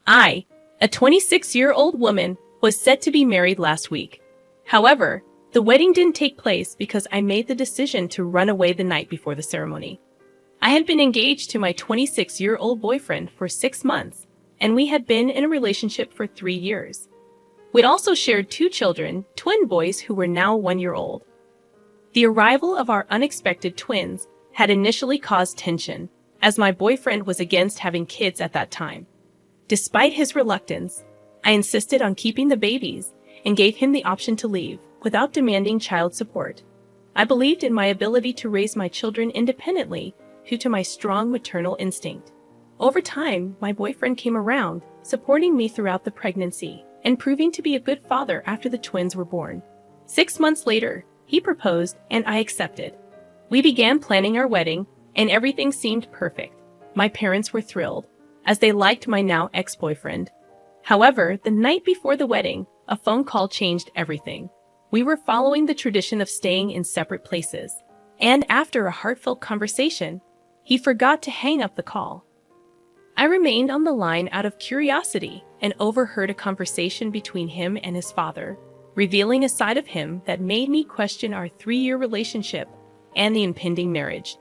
I, a 26-year-old woman, was set to be married last week. However, the wedding didn't take place because I made the decision to run away the night before the ceremony. I had been engaged to my 26-year-old boyfriend for 6 months, and we had been in a relationship for 3 years. We'd also shared 2 children, twin boys who were now 1 year old. The arrival of our unexpected twins had initially caused tension, as my boyfriend was against having kids at that time. Despite his reluctance, I insisted on keeping the babies and gave him the option to leave without demanding child support. I believed in my ability to raise my children independently due to my strong maternal instinct. Over time, my boyfriend came around, supporting me throughout the pregnancy and proving to be a good father after the twins were born. 6 months later, he proposed and I accepted. We began planning our wedding and everything seemed perfect. My parents were thrilled, as they liked my now ex-boyfriend. However, the night before the wedding, a phone call changed everything. We were following the tradition of staying in separate places, and after a heartfelt conversation, he forgot to hang up the call. I remained on the line out of curiosity and overheard a conversation between him and his father, revealing a side of him that made me question our 3-year relationship and the impending marriage.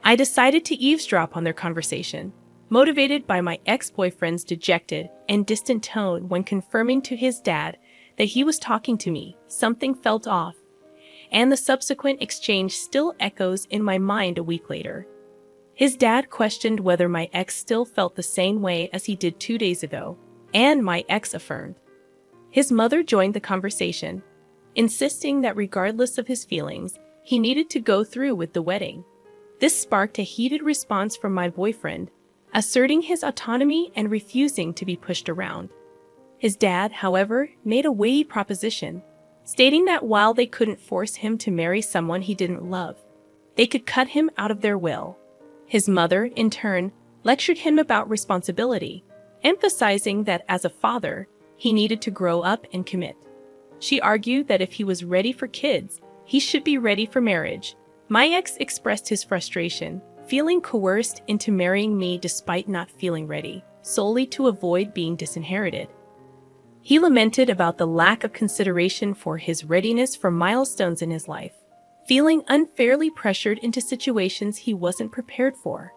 I decided to eavesdrop on their conversation, motivated by my ex-boyfriend's dejected and distant tone when confirming to his dad that he was talking to me. Something felt off, and the subsequent exchange still echoes in my mind a week later. His dad questioned whether my ex still felt the same way as he did 2 days ago, and my ex affirmed. His mother joined the conversation, insisting that regardless of his feelings, he needed to go through with the wedding. This sparked a heated response from my boyfriend, asserting his autonomy and refusing to be pushed around. His dad, however, made a weighty proposition, stating that while they couldn't force him to marry someone he didn't love, they could cut him out of their will. His mother, in turn, lectured him about responsibility, emphasizing that as a father, he needed to grow up and commit. She argued that if he was ready for kids, he should be ready for marriage. My ex expressed his frustration, feeling coerced into marrying me despite not feeling ready, solely to avoid being disinherited. He lamented about the lack of consideration for his readiness for milestones in his life, feeling unfairly pressured into situations he wasn't prepared for.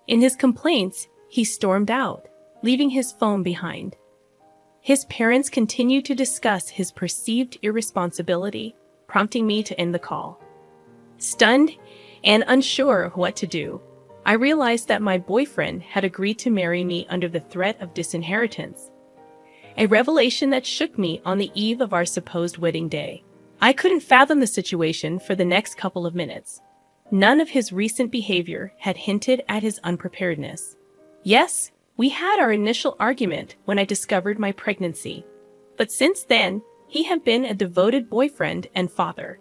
In his complaints, he stormed out, leaving his phone behind. His parents continued to discuss his perceived irresponsibility, prompting me to end the call. Stunned and unsure of what to do, I realized that my boyfriend had agreed to marry me under the threat of disinheritance, a revelation that shook me on the eve of our supposed wedding day. I couldn't fathom the situation for the next couple of minutes. None of his recent behavior had hinted at his unpreparedness. Yes, we had our initial argument when I discovered my pregnancy, but since then, he had been a devoted boyfriend and father.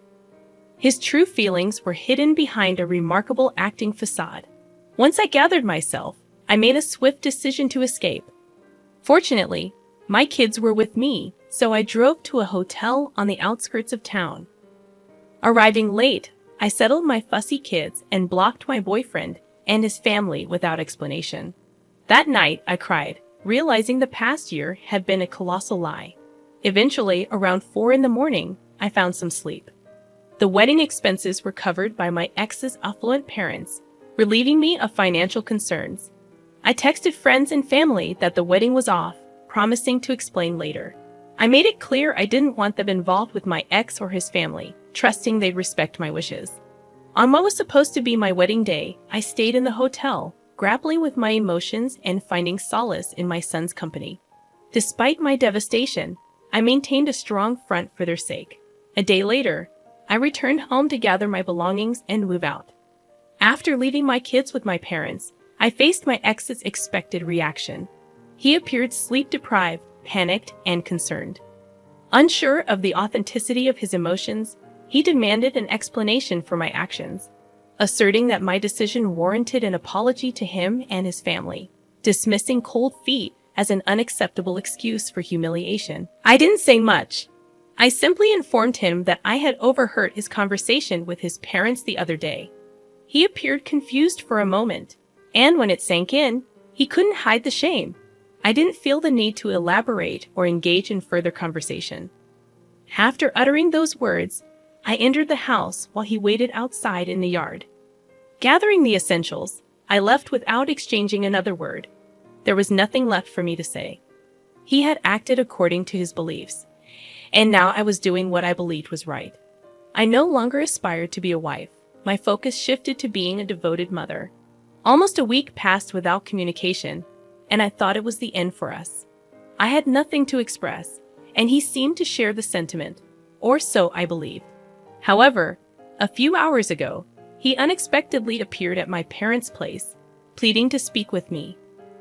His true feelings were hidden behind a remarkable acting facade. Once I gathered myself, I made a swift decision to escape. Fortunately, my kids were with me, so I drove to a hotel on the outskirts of town. Arriving late, I settled my fussy kids and blocked my boyfriend and his family without explanation. That night, I cried, realizing the past year had been a colossal lie. Eventually, around 4 in the morning, I found some sleep. The wedding expenses were covered by my ex's affluent parents, relieving me of financial concerns. I texted friends and family that the wedding was off, promising to explain later. I made it clear I didn't want them involved with my ex or his family, trusting they'd respect my wishes. On what was supposed to be my wedding day, I stayed in the hotel, grappling with my emotions and finding solace in my son's company. Despite my devastation, I maintained a strong front for their sake. A day later, I returned home to gather my belongings and move out. After leaving my kids with my parents, I faced my ex's expected reaction. He appeared sleep-deprived, panicked, and concerned. Unsure of the authenticity of his emotions, he demanded an explanation for my actions, asserting that my decision warranted an apology to him and his family, dismissing cold feet as an unacceptable excuse for humiliation. I didn't say much. I simply informed him that I had overheard his conversation with his parents the other day. He appeared confused for a moment, and when it sank in, he couldn't hide the shame. I didn't feel the need to elaborate or engage in further conversation. After uttering those words, I entered the house while he waited outside in the yard. Gathering the essentials, I left without exchanging another word. There was nothing left for me to say. He had acted according to his beliefs, and now I was doing what I believed was right. I no longer aspired to be a wife. My focus shifted to being a devoted mother. Almost a week passed without communication, and I thought it was the end for us. I had nothing to express, and he seemed to share the sentiment, or so I believed. However, a few hours ago, he unexpectedly appeared at my parents' place, pleading to speak with me.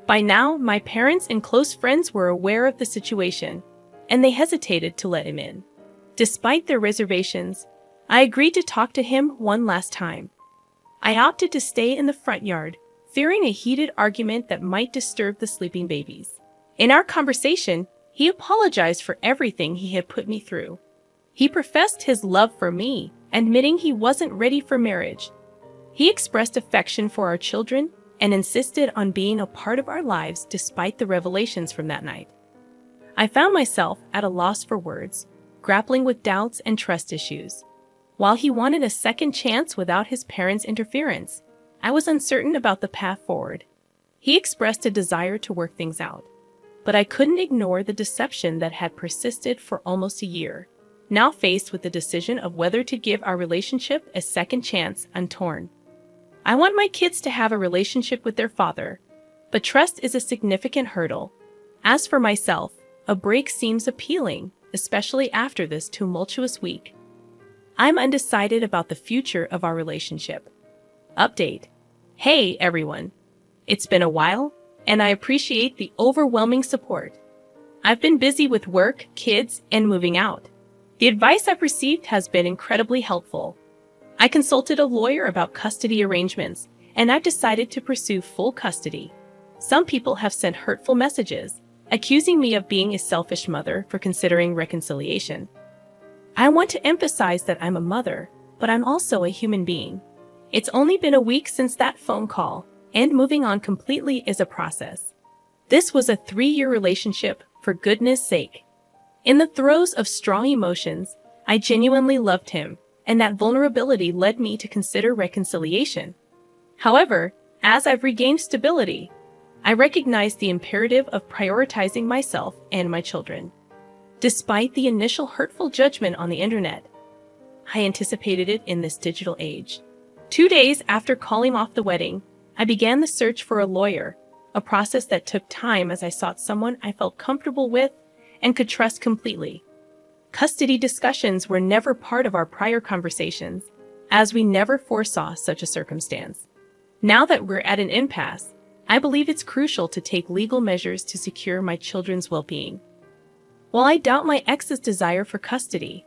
By now, my parents and close friends were aware of the situation, and they hesitated to let him in. Despite their reservations, I agreed to talk to him one last time. I opted to stay in the front yard, fearing a heated argument that might disturb the sleeping babies. In our conversation, he apologized for everything he had put me through. He professed his love for me, admitting he wasn't ready for marriage. He expressed affection for our children and insisted on being a part of our lives despite the revelations from that night. I found myself at a loss for words, grappling with doubts and trust issues. While he wanted a second chance without his parents' interference, I was uncertain about the path forward. He expressed a desire to work things out, but I couldn't ignore the deception that had persisted for almost a year. Now faced with the decision of whether to give our relationship a second chance, I'm torn. I want my kids to have a relationship with their father, but trust is a significant hurdle. As for myself, a break seems appealing, especially after this tumultuous week. I'm undecided about the future of our relationship. Update. Hey, everyone. It's been a while, and I appreciate the overwhelming support. I've been busy with work, kids, and moving out. The advice I've received has been incredibly helpful. I consulted a lawyer about custody arrangements, and I've decided to pursue full custody. Some people have sent hurtful messages, accusing me of being a selfish mother for considering reconciliation. I want to emphasize that I'm a mother, but I'm also a human being. It's only been a week since that phone call, and moving on completely is a process. This was a 3-year relationship, for goodness sake. In the throes of strong emotions, I genuinely loved him, and that vulnerability led me to consider reconciliation. However, as I've regained stability, I recognize the imperative of prioritizing myself and my children. Despite the initial hurtful judgment on the internet, I anticipated it in this digital age. 2 days after calling off the wedding, I began the search for a lawyer, a process that took time as I sought someone I felt comfortable with and could trust completely. Custody discussions were never part of our prior conversations, as we never foresaw such a circumstance. Now that we're at an impasse, I believe it's crucial to take legal measures to secure my children's well-being. While I doubt my ex's desire for custody,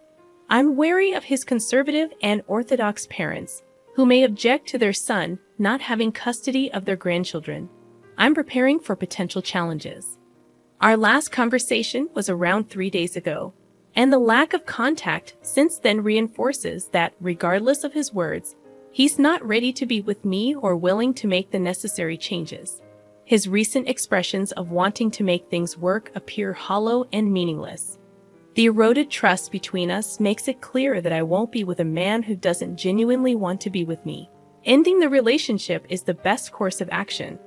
I'm wary of his conservative and orthodox parents, who may object to their son not having custody of their grandchildren. I'm preparing for potential challenges. Our last conversation was around 3 days ago, and the lack of contact since then reinforces that, regardless of his words, he's not ready to be with me or willing to make the necessary changes. His recent expressions of wanting to make things work appear hollow and meaningless. The eroded trust between us makes it clear that I won't be with a man who doesn't genuinely want to be with me. Ending the relationship is the best course of action.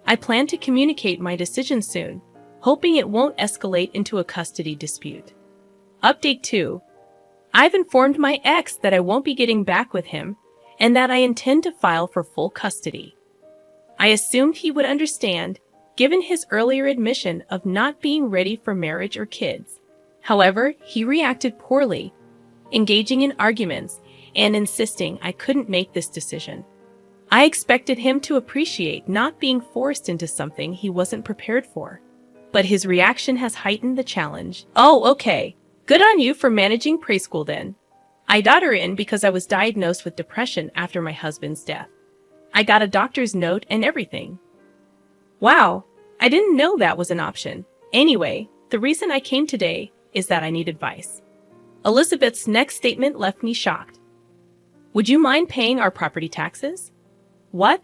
I plan to communicate my decision soon, hoping it won't escalate into a custody dispute. Update 2. I've informed my ex that I won't be getting back with him and that I intend to file for full custody. I assumed he would understand, given his earlier admission of not being ready for marriage or kids. However, he reacted poorly, engaging in arguments and insisting I couldn't make this decision. I expected him to appreciate not being forced into something he wasn't prepared for, but his reaction has heightened the challenge. Oh, okay. Good on you for managing preschool then. I got her in because I was diagnosed with depression after my husband's death. I got a doctor's note and everything. Wow, I didn't know that was an option. Anyway, the reason I came today is that I need advice. Elizabeth's next statement left me shocked. Would you mind paying our property taxes? What?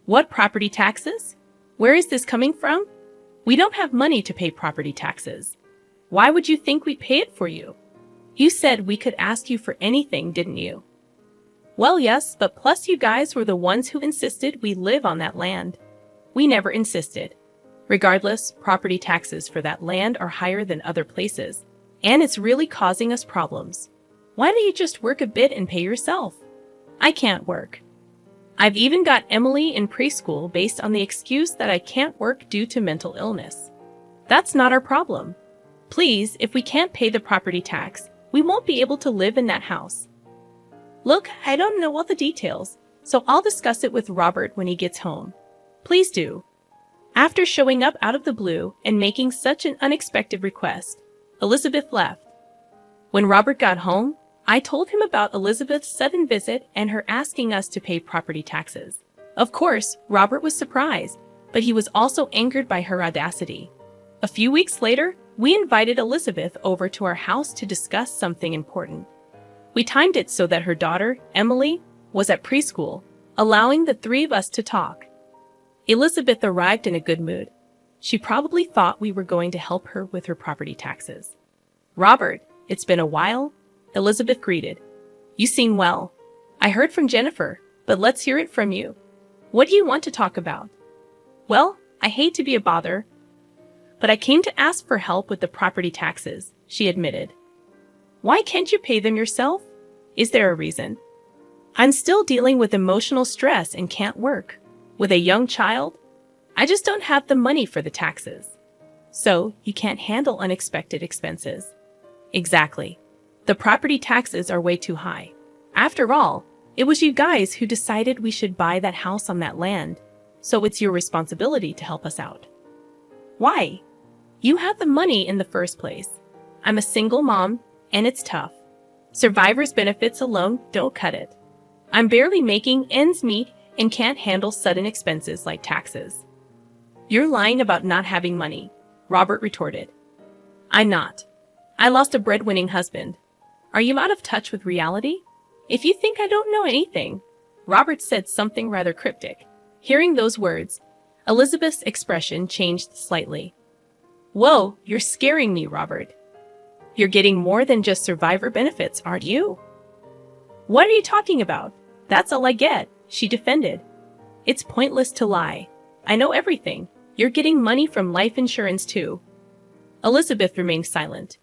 What property taxes? Where is this coming from? We don't have money to pay property taxes. Why would you think we'd pay it for you? You said we could ask you for anything, didn't you? Well, yes, but plus you guys were the ones who insisted we live on that land. We never insisted. Regardless, property taxes for that land are higher than other places, and it's really causing us problems. Why don't you just work a bit and pay yourself? I can't work. I've even got Emily in preschool based on the excuse that I can't work due to mental illness. That's not our problem. Please, if we can't pay the property tax, we won't be able to live in that house. Look, I don't know all the details, so I'll discuss it with Robert when he gets home. Please do. After showing up out of the blue and making such an unexpected request, Elizabeth left. When Robert got home, I told him about Elizabeth's sudden visit and her asking us to pay property taxes. Of course, Robert was surprised, but he was also angered by her audacity. A few weeks later, we invited Elizabeth over to our house to discuss something important. We timed it so that her daughter, Emily, was at preschool, allowing the three of us to talk. Elizabeth arrived in a good mood. She probably thought we were going to help her with her property taxes. Robert, it's been a while, Elizabeth greeted. You seem well. I heard from Jennifer, but let's hear it from you. What do you want to talk about? Well, I hate to be a bother, but I came to ask for help with the property taxes, she admitted. Why can't you pay them yourself? Is there a reason? I'm still dealing with emotional stress and can't work. With a young child, I just don't have the money for the taxes. So, you can't handle unexpected expenses. Exactly. The property taxes are way too high. After all, it was you guys who decided we should buy that house on that land, so it's your responsibility to help us out. Why? You had the money in the first place. I'm a single mom, and it's tough. Survivor's benefits alone don't cut it. I'm barely making ends meet and can't handle sudden expenses like taxes. You're lying about not having money, Robert retorted. I'm not. I lost a breadwinning husband. Are you out of touch with reality? If you think I don't know anything, Robert said something rather cryptic. Hearing those words, Elizabeth's expression changed slightly. Whoa, you're scaring me, Robert. You're getting more than just survivor benefits, aren't you? What are you talking about? That's all I get, she defended. It's pointless to lie. I know everything. You're getting money from life insurance too. Elizabeth remained silent.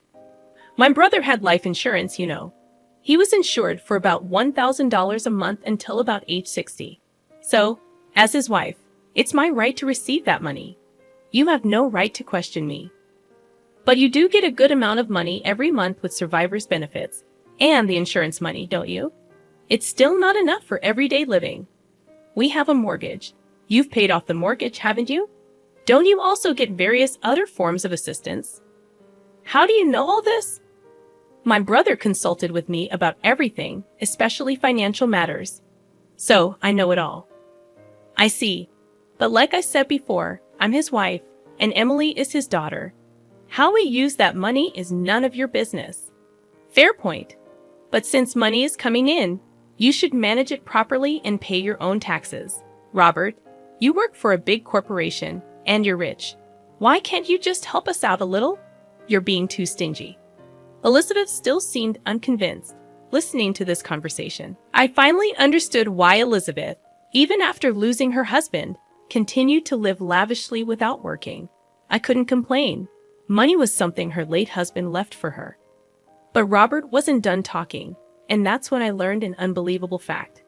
My brother had life insurance, you know. He was insured for about $1,000 a month until about age 60. So, as his wife, it's my right to receive that money. You have no right to question me. But you do get a good amount of money every month with survivor's benefits and the insurance money, don't you? It's still not enough for everyday living. We have a mortgage. You've paid off the mortgage, haven't you? Don't you also get various other forms of assistance? How do you know all this? My brother consulted with me about everything, especially financial matters. So, I know it all. I see. But like I said before, I'm his wife, and Emily is his daughter. How we use that money is none of your business. Fair point. But since money is coming in, you should manage it properly and pay your own taxes. Robert, you work for a big corporation, and you're rich. Why can't you just help us out a little? You're being too stingy. Elizabeth still seemed unconvinced, listening to this conversation. I finally understood why Elizabeth, even after losing her husband, continued to live lavishly without working. I couldn't complain. Money was something her late husband left for her. But Robert wasn't done talking, and that's when I learned an unbelievable fact.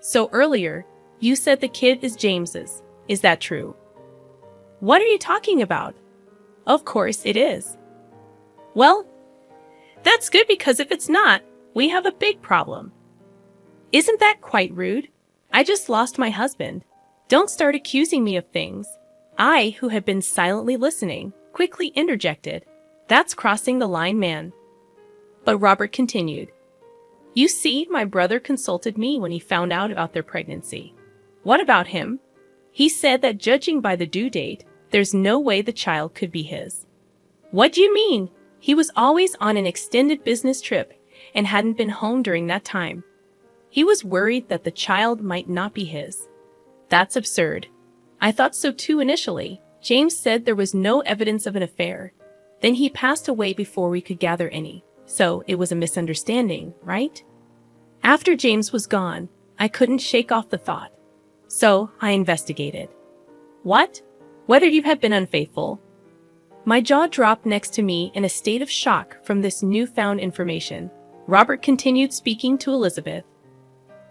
So earlier, you said the kid is James's. Is that true? What are you talking about? Of course it is. Well, that's good because if it's not, we have a big problem. Isn't that quite rude? I just lost my husband. Don't start accusing me of things. I, who had been silently listening, quickly interjected. That's crossing the line, man. But Robert continued. You see, my brother consulted me when he found out about their pregnancy. What about him? He said that judging by the due date, there's no way the child could be his. What do you mean? He was always on an extended business trip and hadn't been home during that time. He was worried that the child might not be his. That's absurd. I thought so too initially, James said there was no evidence of an affair. Then he passed away before we could gather any. So it was a misunderstanding, right? After James was gone, I couldn't shake off the thought. So I investigated. What? Whether you had been unfaithful? My jaw dropped next to me in a state of shock from this newfound information. Robert continued speaking to Elizabeth.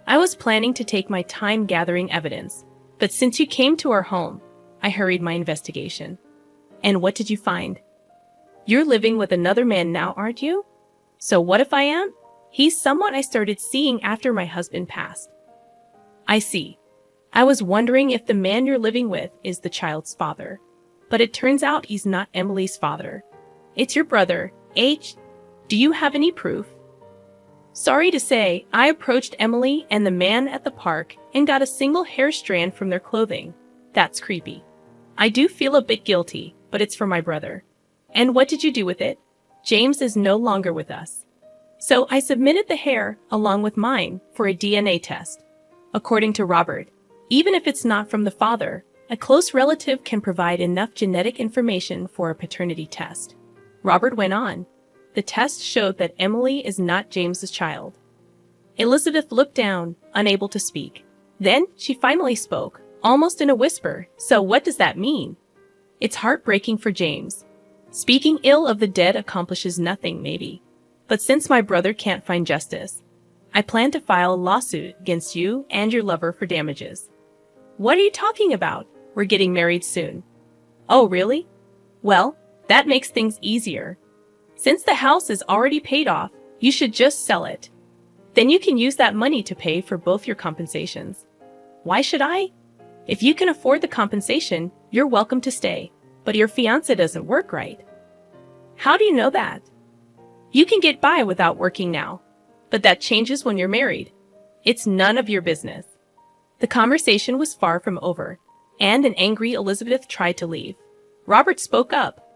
I was planning to take my time gathering evidence, but since you came to our home, I hurried my investigation. And what did you find? You're living with another man now, aren't you? So what if I am? He's someone I started seeing after my husband passed. I see. I was wondering if the man you're living with is the child's father. But it turns out he's not Emily's father. It's your brother, H. Do you have any proof? Sorry to say, I approached Emily and the man at the park and got a single hair strand from their clothing. That's creepy. I do feel a bit guilty, but it's for my brother. And what did you do with it? James is no longer with us. So I submitted the hair, along with mine, for a DNA test. According to Robert, even if it's not from the father, a close relative can provide enough genetic information for a paternity test. Robert went on. The test showed that Emily is not James's child. Elizabeth looked down, unable to speak. Then she finally spoke, almost in a whisper. So what does that mean? It's heartbreaking for James. Speaking ill of the dead accomplishes nothing, maybe. But since my brother can't find justice, I plan to file a lawsuit against you and your lover for damages. What are you talking about? We're getting married soon. Oh, really? Well, that makes things easier. Since the house is already paid off, you should just sell it. Then you can use that money to pay for both your compensations. Why should I? If you can afford the compensation, you're welcome to stay. But your fiancé doesn't work right. How do you know that? You can get by without working now, but that changes when you're married. It's none of your business. The conversation was far from over, and an angry Elizabeth tried to leave. Robert spoke up.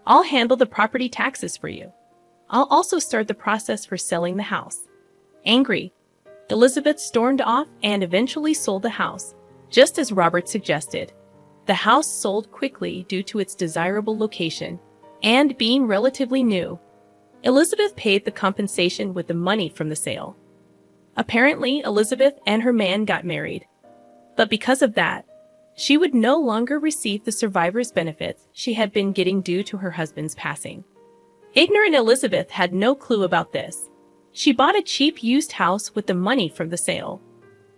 I'll handle the property taxes for you. I'll also start the process for selling the house. Angry, Elizabeth stormed off and eventually sold the house, just as Robert suggested. The house sold quickly due to its desirable location and being relatively new. Elizabeth paid the compensation with the money from the sale. Apparently, Elizabeth and her man got married. But because of that, she would no longer receive the survivor's benefits she had been getting due to her husband's passing. Ignorant Elizabeth had no clue about this. She bought a cheap used house with the money from the sale.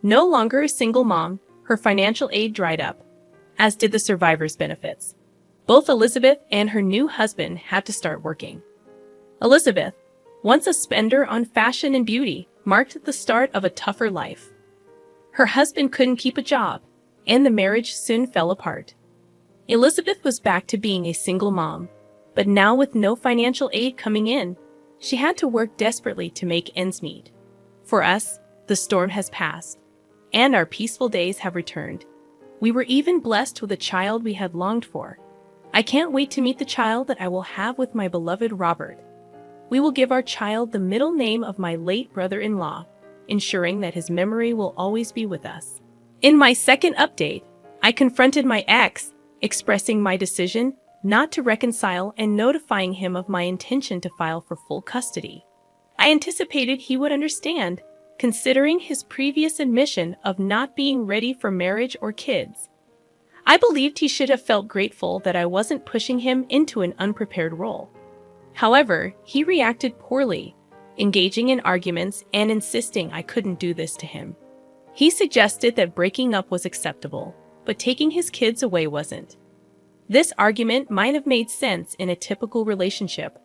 No longer a single mom, her financial aid dried up, as did the survivor's benefits. Both Elizabeth and her new husband had to start working. Elizabeth, once a spender on fashion and beauty, marked the start of a tougher life. Her husband couldn't keep a job, and the marriage soon fell apart. Elizabeth was back to being a single mom, but now with no financial aid coming in, she had to work desperately to make ends meet. For us, the storm has passed, and our peaceful days have returned. We were even blessed with a child we had longed for. I can't wait to meet the child that I will have with my beloved Robert. We will give our child the middle name of my late brother-in-law, ensuring that his memory will always be with us. In my second update, I confronted my ex, expressing my decision not to reconcile and notifying him of my intention to file for full custody. I anticipated he would understand, considering his previous admission of not being ready for marriage or kids. I believed he should have felt grateful that I wasn't pushing him into an unprepared role. However, he reacted poorly, engaging in arguments and insisting I couldn't do this to him. He suggested that breaking up was acceptable, but taking his kids away wasn't. This argument might have made sense in a typical relationship,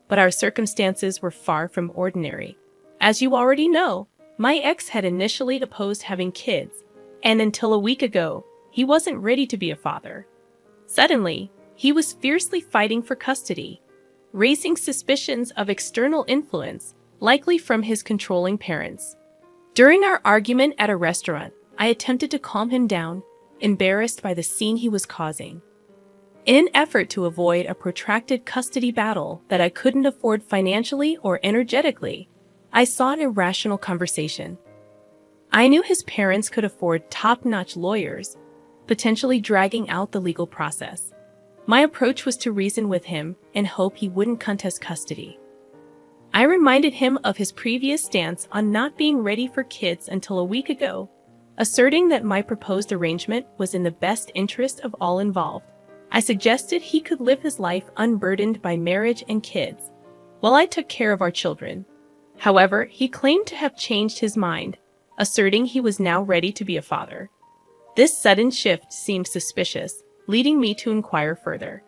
but our circumstances were far from ordinary. As you already know, my ex had initially opposed having kids, and until a week ago, he wasn't ready to be a father. Suddenly, he was fiercely fighting for custody, raising suspicions of external influence, likely from his controlling parents. During our argument at a restaurant, I attempted to calm him down, embarrassed by the scene he was causing. In an effort to avoid a protracted custody battle that I couldn't afford financially or energetically, I sought a rational conversation. I knew his parents could afford top-notch lawyers, potentially dragging out the legal process. My approach was to reason with him and hope he wouldn't contest custody. I reminded him of his previous stance on not being ready for kids until a week ago, asserting that my proposed arrangement was in the best interest of all involved. I suggested he could live his life unburdened by marriage and kids, while I took care of our children. However, he claimed to have changed his mind, asserting he was now ready to be a father. This sudden shift seemed suspicious, leading me to inquire further.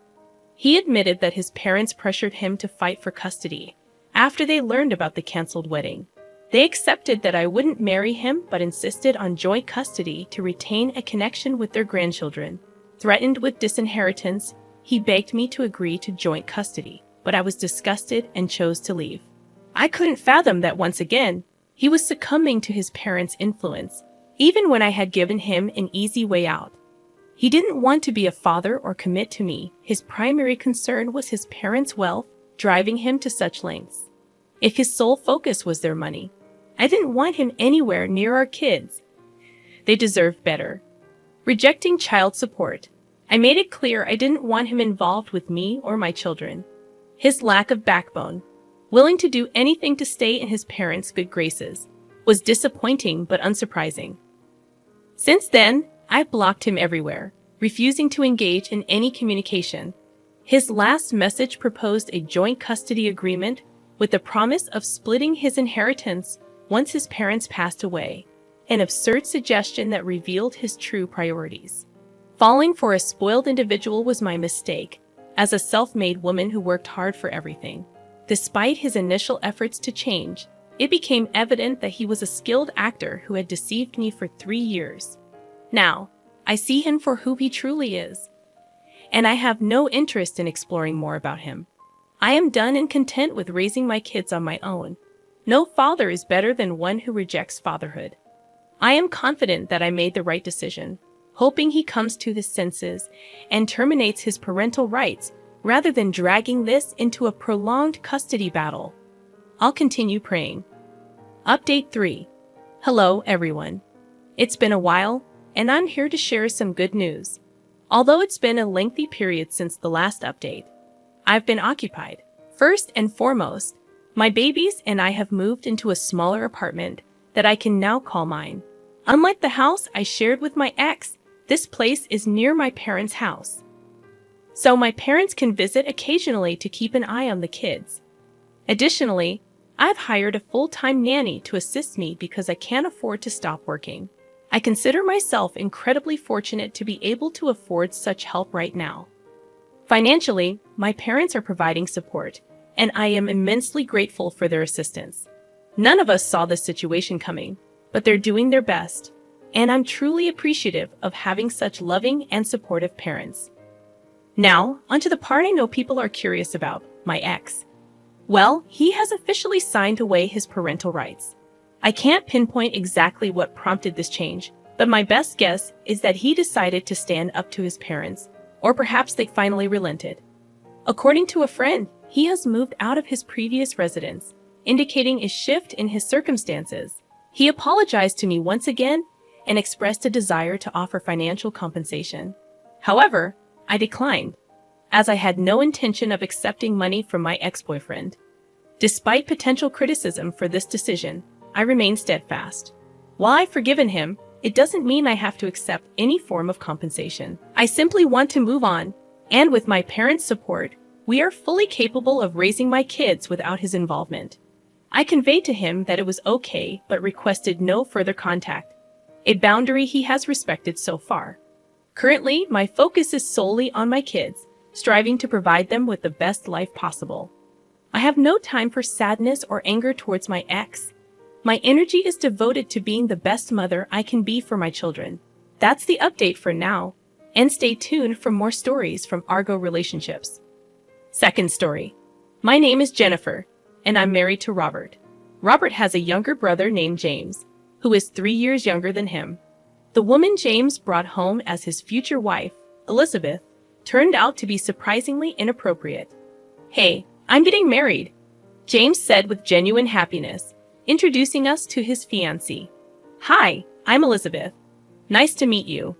He admitted that his parents pressured him to fight for custody after they learned about the canceled wedding. They accepted that I wouldn't marry him but insisted on joint custody to retain a connection with their grandchildren. Threatened with disinheritance, he begged me to agree to joint custody, but I was disgusted and chose to leave. I couldn't fathom that once again, he was succumbing to his parents' influence, even when I had given him an easy way out. He didn't want to be a father or commit to me. His primary concern was his parents' wealth, driving him to such lengths. If his sole focus was their money, I didn't want him anywhere near our kids. They deserved better. Rejecting child support, I made it clear I didn't want him involved with me or my children. His lack of backbone, willing to do anything to stay in his parents' good graces, was disappointing but unsurprising. Since then, I've blocked him everywhere, refusing to engage in any communication. His last message proposed a joint custody agreement with the promise of splitting his inheritance once his parents passed away, an absurd suggestion that revealed his true priorities. Falling for a spoiled individual was my mistake, as a self-made woman who worked hard for everything. Despite his initial efforts to change, it became evident that he was a skilled actor who had deceived me for 3 years. Now, I see him for who he truly is, and I have no interest in exploring more about him. I am done and content with raising my kids on my own. No father is better than one who rejects fatherhood. I am confident that I made the right decision, hoping he comes to his senses and terminates his parental rights rather than dragging this into a prolonged custody battle. I'll continue praying. Update 3. Hello, everyone. It's been a while, and I'm here to share some good news. Although it's been a lengthy period since the last update, I've been occupied. First and foremost, my babies and I have moved into a smaller apartment that I can now call mine. Unlike the house I shared with my ex, this place is near my parents' house, so my parents can visit occasionally to keep an eye on the kids. Additionally, I've hired a full-time nanny to assist me because I can't afford to stop working. I consider myself incredibly fortunate to be able to afford such help right now. Financially, my parents are providing support, and I am immensely grateful for their assistance. None of us saw this situation coming, but they're doing their best, and I'm truly appreciative of having such loving and supportive parents. Now, onto the part I know people are curious about, my ex. Well, he has officially signed away his parental rights. I can't pinpoint exactly what prompted this change, but my best guess is that he decided to stand up to his parents, or perhaps they finally relented. According to a friend, he has moved out of his previous residence, indicating a shift in his circumstances. He apologized to me once again and expressed a desire to offer financial compensation. However, I declined, as I had no intention of accepting money from my ex-boyfriend. Despite potential criticism for this decision, I remain steadfast. While I've forgiven him, it doesn't mean I have to accept any form of compensation. I simply want to move on, and with my parents' support, we are fully capable of raising my kids without his involvement. I conveyed to him that it was okay, but requested no further contact, a boundary he has respected so far. Currently, my focus is solely on my kids, striving to provide them with the best life possible. I have no time for sadness or anger towards my ex. My energy is devoted to being the best mother I can be for my children. That's the update for now, and stay tuned for more stories from Argo relationships. Second story. My name is Jennifer, and I'm married to Robert. Robert has a younger brother named James, who is 3 years younger than him. The woman James brought home as his future wife, Elizabeth, turned out to be surprisingly inappropriate. "Hey, I'm getting married," James said with genuine happiness, introducing us to his fiancé. "Hi, I'm Elizabeth. Nice to meet you."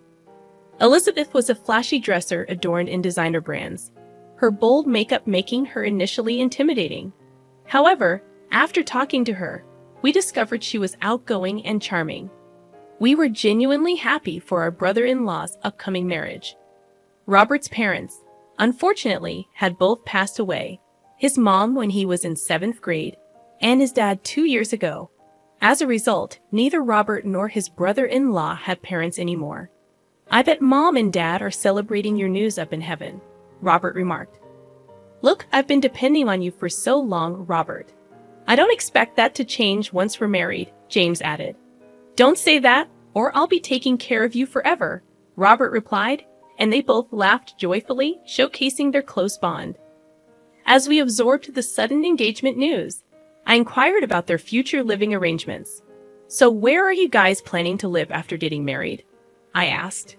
Elizabeth was a flashy dresser adorned in designer brands, her bold makeup making her initially intimidating. However, after talking to her, we discovered she was outgoing and charming. We were genuinely happy for our brother-in-law's upcoming marriage. Robert's parents, unfortunately, had both passed away, his mom when he was in 7th grade, and his dad 2 years ago. As a result, neither Robert nor his brother-in-law had parents anymore. "I bet Mom and Dad are celebrating your news up in heaven," Robert remarked. "Look, I've been depending on you for so long, Robert. I don't expect that to change once we're married," James added. "Don't say that, or I'll be taking care of you forever," Robert replied, and they both laughed joyfully, showcasing their close bond. As we absorbed the sudden engagement news, I inquired about their future living arrangements. "So where are you guys planning to live after getting married?" I asked.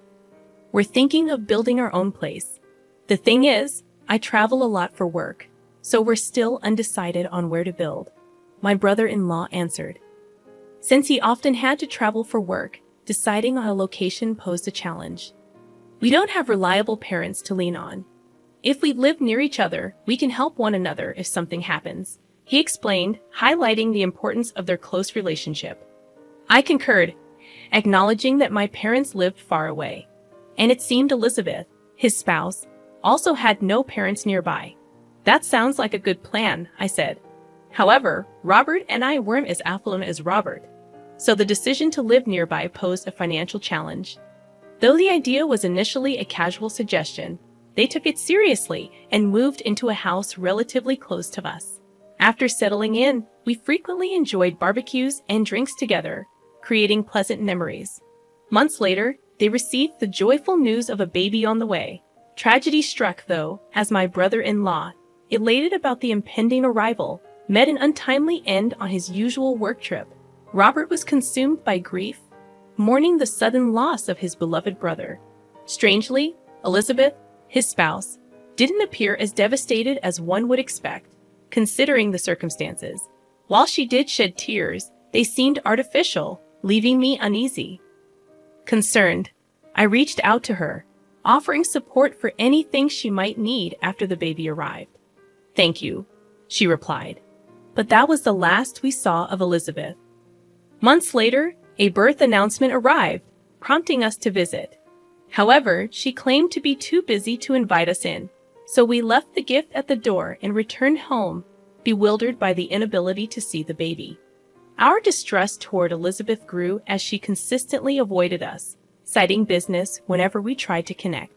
"We're thinking of building our own place. The thing is, I travel a lot for work, so we're still undecided on where to build," my brother-in-law answered. Since he often had to travel for work, deciding on a location posed a challenge. "We don't have reliable parents to lean on. If we live near each other, we can help one another if something happens," he explained, highlighting the importance of their close relationship. I concurred, acknowledging that my parents lived far away, and it seemed Elizabeth, his spouse, also had no parents nearby. "That sounds like a good plan," I said. However, Robert and I weren't as affluent as Robert, so the decision to live nearby posed a financial challenge. Though the idea was initially a casual suggestion, they took it seriously and moved into a house relatively close to us. After settling in, we frequently enjoyed barbecues and drinks together, creating pleasant memories. Months later, they received the joyful news of a baby on the way. Tragedy struck, though, as my brother-in-law, elated about the impending arrival, met an untimely end on his usual work trip. Robert was consumed by grief, mourning the sudden loss of his beloved brother. Strangely, Elizabeth, his spouse, didn't appear as devastated as one would expect, considering the circumstances. While she did shed tears, they seemed artificial, leaving me uneasy. Concerned, I reached out to her, offering support for anything she might need after the baby arrived. "Thank you," she replied. But that was the last we saw of Elizabeth. Months later, a birth announcement arrived, prompting us to visit. However, she claimed to be too busy to invite us in, so we left the gift at the door and returned home, bewildered by the inability to see the baby. Our distrust toward Elizabeth grew as she consistently avoided us, citing business whenever we tried to connect.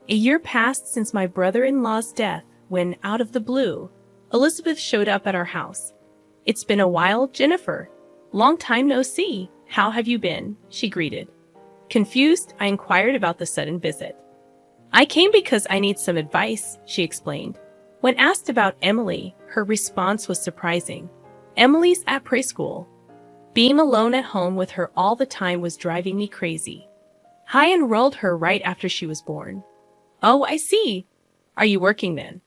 A year passed since my brother-in-law's death when, out of the blue, Elizabeth showed up at our house. "It's been a while, Jennifer. Long time no see. How have you been?" she greeted. Confused, I inquired about the sudden visit. "I came because I need some advice," she explained. When asked about Emily, her response was surprising. "Emily's at preschool. Being alone at home with her all the time was driving me crazy. I enrolled her right after she was born." "Oh, I see. Are you working then?"